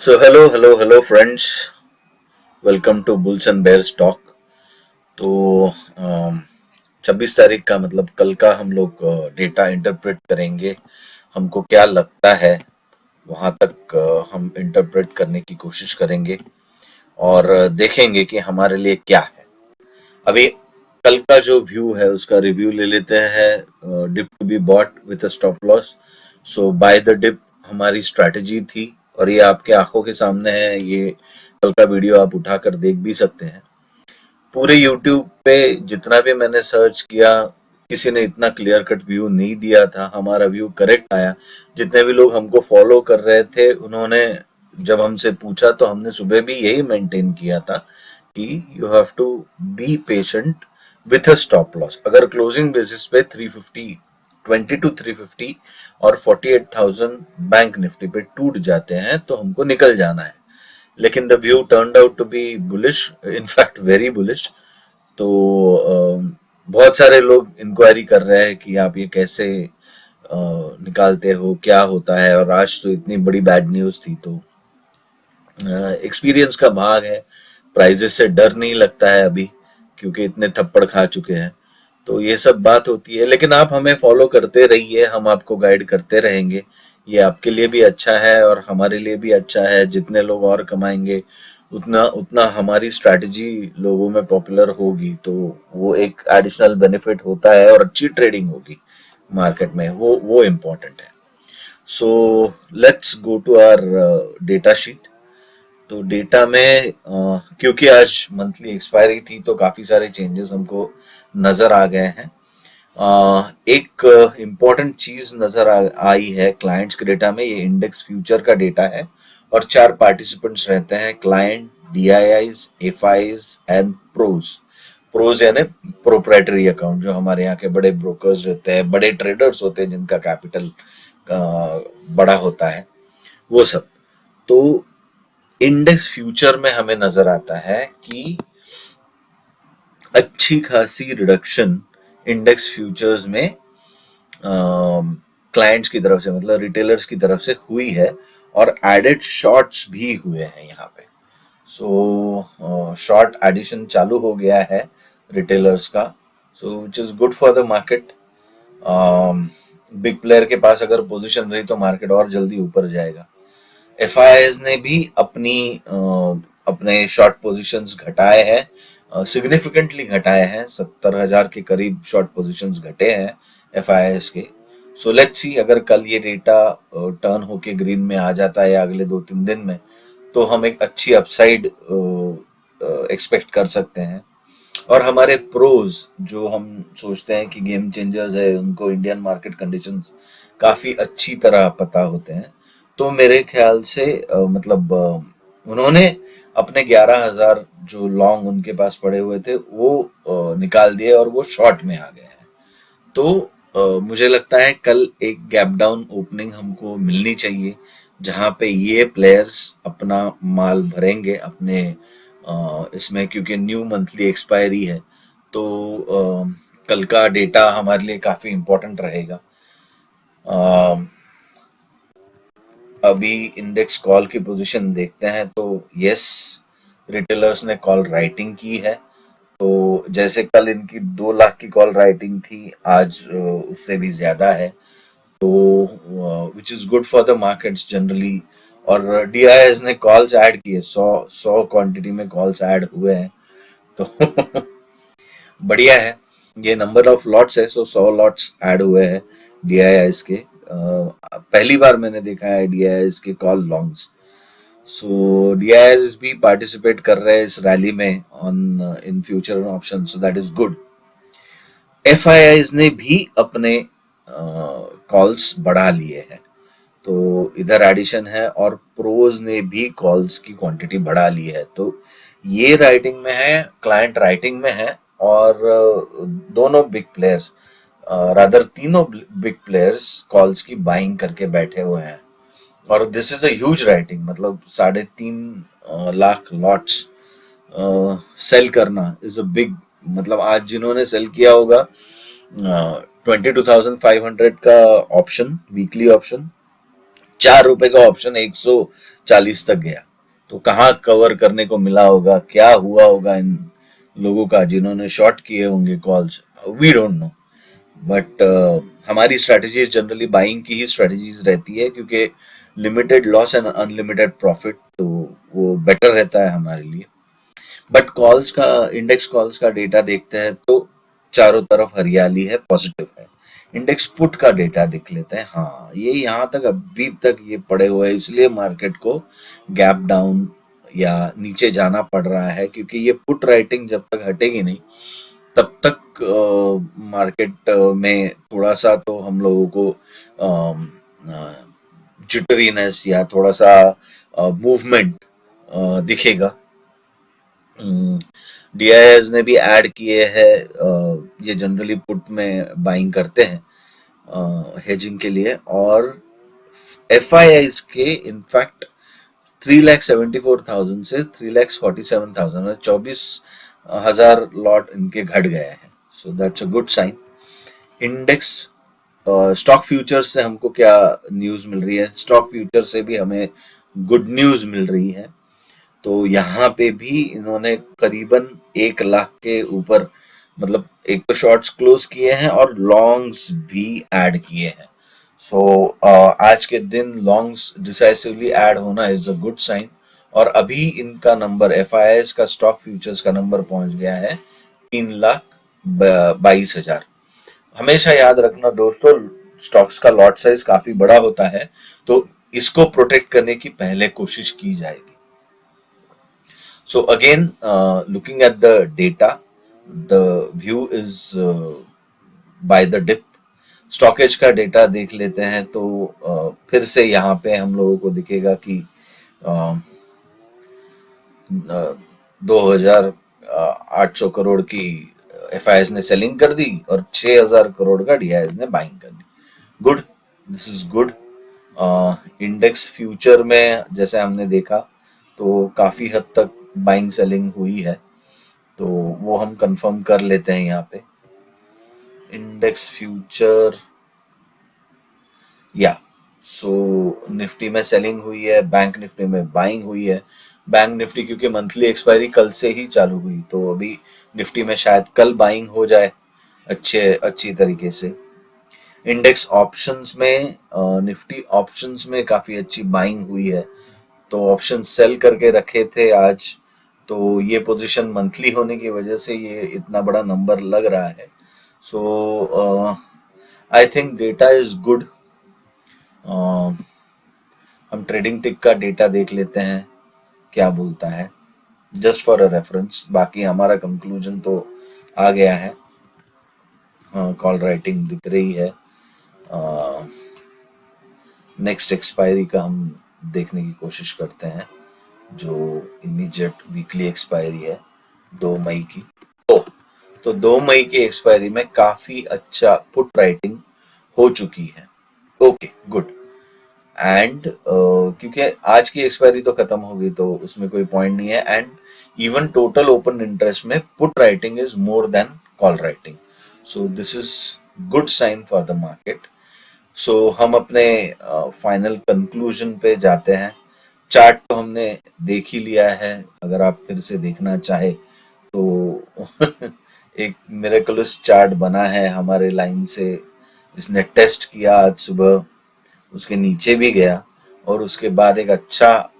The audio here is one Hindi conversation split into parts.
So hello friends. Welcome to bulls and bears talk. तो 26 तारीख का मतलब कल का हम लोग डेटा इंटरप्रेट करेंगे। हमको क्या लगता है वहां तक हम इंटरप्रेट करने की कोशिश करेंगे और देखेंगे कि हमारे लिए क्या है। अभी कल का जो व्यू है उसका रिव्यू ले लेते हैं। Dip to be bought with a stop loss. So buy the dip हमारी स्ट्रैटेजी थी और ये आपके आंखों के सामने है। ये कल का वीडियो आप उठाकर देख भी सकते हैं। पूरे यूट्यूब पे जितना भी मैंने सर्च किया, किसी ने इतना क्लियर कट व्यू नहीं दिया था। हमारा व्यू करेक्ट आया। जितने भी लोग हमको फॉलो कर रहे थे उन्होंने जब हमसे पूछा तो हमने सुबह भी यही मेंटेन किया था कि you have to be patient with a stop loss. अगर क्लोजिंग बेसिस पे 350 20 टू 350 और 48,000 बैंक निफ्टी पे टूट जाते हैं तो हमको निकल जाना है। लेकिन the view turned out to be bullish, in fact very bullish. तो बहुत सारे लोग इंक्वायरी कर रहे हैं कि आप ये कैसे निकालते हो, क्या होता है। और आज तो इतनी बड़ी बैड न्यूज थी। तो एक्सपीरियंस का भाग है। प्राइजेस से डर नहीं लगता है अभी, क्योंकि इतने थप्पड़ खा चुके हैं। तो ये सब बात होती है। लेकिन आप हमें फॉलो करते रहिए, हम आपको गाइड करते रहेंगे। ये आपके लिए भी अच्छा है और हमारे लिए भी अच्छा है। जितने लोग और कमाएंगे उतना उतना हमारी स्ट्रैटेजी लोगों में पॉपुलर होगी, तो वो एक एडिशनल बेनिफिट होता है और अच्छी ट्रेडिंग होगी मार्केट में। वो इम्पोर्टेंट है। So let's go to our data sheet. तो डेटा में क्योंकि आज मंथली एक्सपायरी थी तो काफी सारे चेंजेस हमको नजर आ गए हैं। एक इम्पॉर्टेंट चीज नजर आई है क्लाइंट्स के डेटा में। ये इंडेक्स फ्यूचर का डेटा है और 4 पार्टिसिपेंट्स रहते हैं: client, DIIs, FIs and pros. Pros यानी प्रोप्राइटरी अकाउंट, जो हमारे यहाँ के बड़े ब्रोकर्स रहते हैं, बड़े ट्रेडर्स होते हैं जिनका कैपिटल बड़ा होता है, वो सब। तो इंडेक्स फ्यूचर में हमें नजर आता है कि अच्छी खासी रिडक्शन इंडेक्स फ्यूचर्स में क्लाइंट्स की तरफ से, मतलब रिटेलर्स की तरफ से हुई है। और एडेड शॉर्ट्स भी हुए हैं यहाँ पे। सो शॉर्ट एडिशन चालू हो गया है रिटेलर्स का। So which is good for the market. Big player के पास अगर पोजीशन रही तो मार्केट और जल्दी ऊपर जाएगा। एफआईआईज ने भी अपने शॉर्ट पोजीशंस घटाए हैं, सिग्निफिकेंटली घटाए हैं। 70,000 के करीब शॉर्ट पोजीशंस घटे हैं एफआईआईज के। सो लेट्स सी, अगर कल ये डेटा टर्न होके ग्रीन में आ जाता है या अगले 2-3 दिन में, तो हम एक अच्छी अपसाइड एक्सपेक्ट कर सकते हैं। और हमारे प्रोज, जो हम सोचते हैं कि गेम चेंजर्स है, उनको इंडियन मार्केट कंडीशंस काफी अच्छी तरह पता होते हैं। तो मेरे ख्याल से उन्होंने अपने 11,000 जो लॉन्ग उनके पास पड़े हुए थे वो निकाल दिए और वो शॉर्ट में आ गए हैं। तो मुझे लगता है कल एक गैप डाउन ओपनिंग हमको मिलनी चाहिए, जहां पे ये प्लेयर्स अपना माल भरेंगे अपने इसमें, क्योंकि न्यू मंथली एक्सपायरी है। तो कल का डेटा हमारे लिए काफी इम्पोर्टेंट रहेगा। अ, अभी इंडेक्स कॉल की पोजीशन देखते हैं तो यस, रिटेलर्स ने कॉल राइटिंग की है। तो जैसे कल इनकी 2 लाख की कॉल राइटिंग थी, आज उससे भी ज्यादा है। तो विच is good for the markets generally. और डीआईएस ने कॉल्स ऐड किए, 100 क्वांटिटी में कॉल्स ऐड हुए हैं। तो बढ़िया है। ये नंबर ऑफ लॉट्स है, 100 लॉट्स ऐड हुए हैं डीआईएस के। पहली बार मैंने देखा है डीआईएस के कॉल लॉन्ग्स। सो डीआईएस भी पार्टिसिपेट कर रहे हैं इस रैली में on in future option, so that is good. FIIs ने भी अपने कॉल्स बढ़ा लिए हैं। तो इधर एडिशन है और प्रोज ने भी कॉल्स की क्वांटिटी बढ़ा ली है। तो ये राइटिंग में है, क्लाइंट राइटिंग में है। और दोनों बिग प्लेयर्स, रादर तीनों बिग प्लेयर्स कॉल्स की बाइंग करके बैठे हुए हैं। और this is a huge writing, मतलब 3.5 लाख लॉट्स सेल करना इज अ बिग। मतलब आज जिन्होंने सेल किया होगा 22,500 का ऑप्शन, वीकली ऑप्शन, ₹4 का ऑप्शन 140 तक गया। तो कहाँ कवर करने को मिला होगा, क्या हुआ होगा इन लोगों का जिन्होंने शॉर्ट किए होंगे calls, we don't know. But हमारी स्ट्रैटेजीज जनरली बाइंग की ही स्ट्रैटेजीज रहती है, क्योंकि limited loss and unlimited profit, तो वो बेटर रहता है हमारे लिए। बट कॉल्स का, इंडेक्स कॉल्स का डेटा देखते हैं तो चारों तरफ हरियाली है, पॉजिटिव है। इंडेक्स पुट का डेटा देख लेते हैं। हाँ, ये यहाँ तक अभी तक ये पड़े हुए हैं, इसलिए मार्केट को गैप डाउन या नीचे जाना पड़ रहा है, क्योंकि ये पुट राइटिंग जब तक हटेगी नहीं तब तक मार्केट में थोड़ा सा तो हम लोगों को जिटरीनेस या थोड़ा सा मूवमेंट दिखेगा। डीआईएस ने भी ऐड किए हैं, ये जनरली पुट में बाइंग करते हैं हेजिंग के लिए, और एफआईआईज के इनफैक्ट 3,74,000 से 3,47,000, 24,000 लॉट इनके घट गए हैं। So that's a good sign. Index stock futures से हमको क्या न्यूज़ मिल रही है? स्टॉक फ्यूचर से भी हमें गुड न्यूज़ मिल रही है। तो यहाँ पे भी इन्होंने करीबन 1 लाख के ऊपर, मतलब एक तो शॉर्ट्स क्लोज किए हैं और लॉन्ग्स भी ऐड किए हैं। सो आज के दिन लॉन्ग्स डिसाइसिवली ऐड होना इज अ गुड साइन। और अभी इनका नंबर, एफआईआईएस का स्टॉक फ्यूचर्स का नंबर पहुंच गया है 3,22,000। हमेशा याद रखना दोस्तों, स्टॉक्स का लॉट साइज काफी बड़ा होता है, तो इसको प्रोटेक्ट करने की पहले कोशिश की जाएगी। So again, looking at the data, the view is by the dip. Stockage का डेटा देख लेते हैं तो फिर से यहाँ पे हम लोगों को दिखेगा कि 2,800 करोड़ की एफआईएस ने सेलिंग कर दी और 6,000 करोड़ का डीआईएस ने बाइंग कर दी। Good, this is good. Index future में जैसे हमने देखा तो काफी हद तक बाइंग सेलिंग हुई है, तो वो हम कंफर्म कर लेते हैं यहाँ पे। इंडेक्स फ्यूचर, या सो निफ्टी में सेलिंग हुई है, बैंक निफ्टी में बाइंग हुई है। बैंक निफ्टी क्योंकि मंथली एक्सपायरी कल से ही चालू हुई, तो अभी निफ्टी में शायद कल बाइंग हो जाए अच्छी तरीके से। इंडेक्स ऑप्शंस में निफ्टी ऑप्शंस में काफी अच्छी बाइंग हुई है, तो ऑप्शन सेल करके रखे थे आज, तो ये पोजीशन मंथली होने की वजह से ये इतना बड़ा नंबर लग रहा है। So I think data is good. हम ट्रेडिंग टिक का डेटा देख लेते हैं क्या बोलता है, जस्ट फॉर अ रेफरेंस। बाकी हमारा कंक्लूजन तो आ गया है, कॉल राइटिंग दिख रही है। नेक्स्ट एक्सपायरी का हम देखने की कोशिश करते हैं, जो इमीडिएट वीकली एक्सपायरी है 2 मई की। तो 2 मई की एक्सपायरी में काफी अच्छा पुट राइटिंग हो चुकी है। Okay, good. एंड क्योंकि आज की एक्सपायरी तो खत्म हो गई, तो उसमें कोई पॉइंट नहीं है। And even total open interest में put writing is more than call writing, so this is good sign for the market. So हम अपने फाइनल कंक्लूजन पे जाते हैं। चार्ट तो हमने देख ही लिया है, अगर आप फिर से देखना चाहे तो एक मिरेकलस चार्ट बना है हमारे लाइन से। इसने टेस्ट किया आज सुबह, उसके नीचे भी गया और उसके बाद एक अच्छा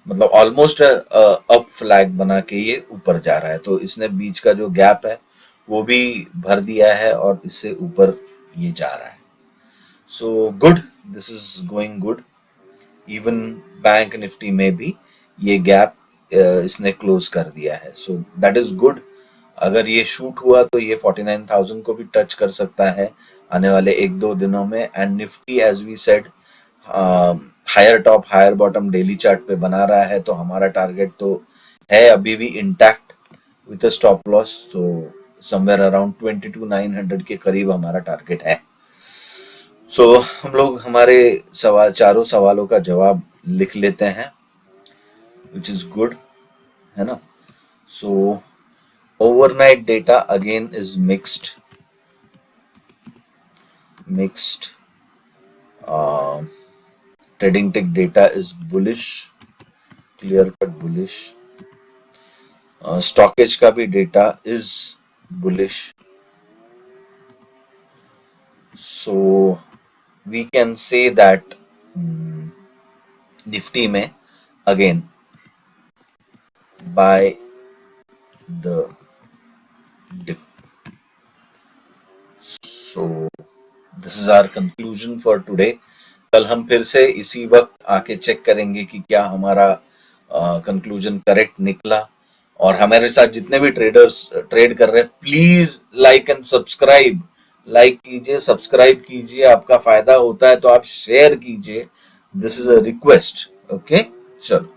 मतलब ऑलमोस्ट अप फ्लैग बना के ये ऊपर जा रहा है। तो इसने बीच का जो गैप है वो भी भर दिया है और इससे ऊपर ये जा रहा है। So good, this is going good. Even bank Nifty में भी ये गैप इसने क्लोज कर दिया है, सो दैट इज गुड। अगर ये शूट हुआ तो ये 49,000 को भी टच कर सकता है आने वाले 1-2 दिनों में। And Nifty as we said higher top higher bottom daily chart पे बना रहा है, तो हमारा टारगेट तो है अभी भी intact with a stop loss, तो समवेयर अराउंड 22,900 के करीब हमारा टारगेट है। सो हम लोग हमारे चारों सवालों का जवाब लिख लेते हैं, विच इज गुड, है ना। So overnight data again is mixed. Trading tick data is bullish, clear cut bullish. स्टॉकेज का भी data is bullish, so we can say that Nifty में again buy the dip. So this is our conclusion for today. कल हम फिर से इसी वक्त आके चेक करेंगे कि क्या हमारा कंक्लूजन करेक्ट निकला। और हमारे साथ जितने भी ट्रेडर्स ट्रेड कर रहे हैं, please like and subscribe. Like कीजिए, सब्सक्राइब कीजिए, आपका फायदा होता है तो आप शेयर कीजिए। This is a request. Okay, चलो।